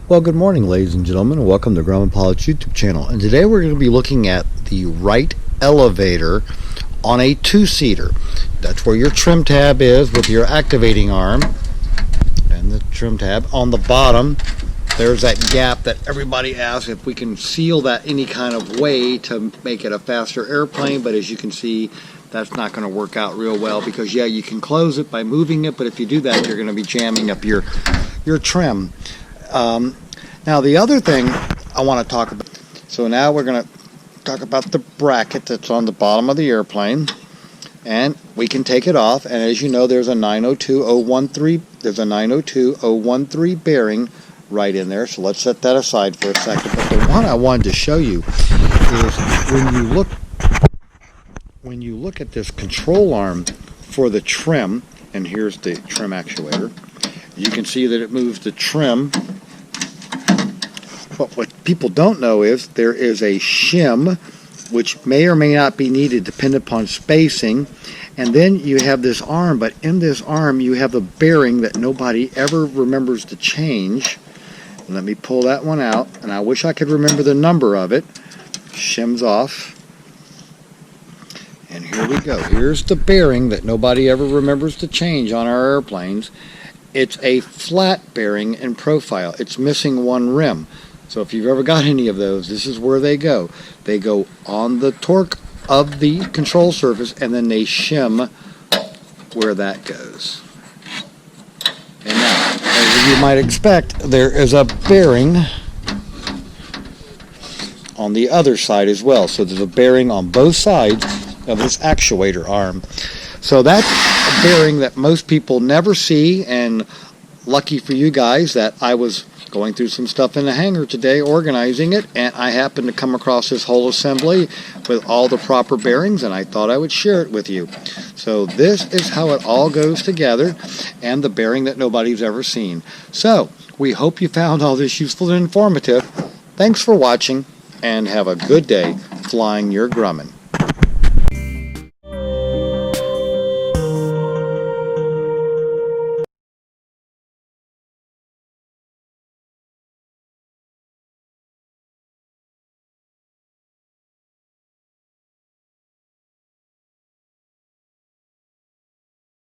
Well, good morning, ladies and gentlemen, and welcome to Grumman Pilots YouTube channel. And today we're going to be looking at the right elevator on a two-seater. That's where your trim tab is with your activating arm and the trim tab. On the bottom, there's that gap that everybody asks if we can seal that any kind of way to make it a faster airplane, but as you can see, that's not going to work out real well because, yeah, you can close it by moving it, but if you do that, you're going to be jamming up your trim. Now the other thing I want to talk about, so now we're going to talk about the bracket that's on the bottom of the airplane, and we can take it off, and as you know, there's a 902.013 bearing right in there, so let's set that aside for a second. But the one I wanted to show you is when you look at this control arm for the trim, and here's the trim actuator, you can see that it moves the trim. But what people don't know is there is a shim, which may or may not be needed depending upon spacing. And then you have this arm, but in this arm you have a bearing that nobody ever remembers to change. Let me pull that one out, and I wish I could remember the number of it. Shim's off. And here we go. Here's the bearing that nobody ever remembers to change on our airplanes. It's a flat bearing in profile. It's missing one rim. So if you've ever got any of those, this is where they go. They go on the torque of the control surface, and then they shim where that goes. And now, as you might expect, there is a bearing on the other side as well. So there's a bearing on both sides of this actuator arm. So that's a bearing that most people never see, and lucky for you guys that I was going through some stuff in the hangar today organizing it, and I happened to come across this whole assembly with all the proper bearings, and I thought I would share it with you. So this is how it all goes together, and the bearing that nobody's ever seen. So we hope you found all this useful and informative. Thanks for watching, and have a good day flying your Grumman.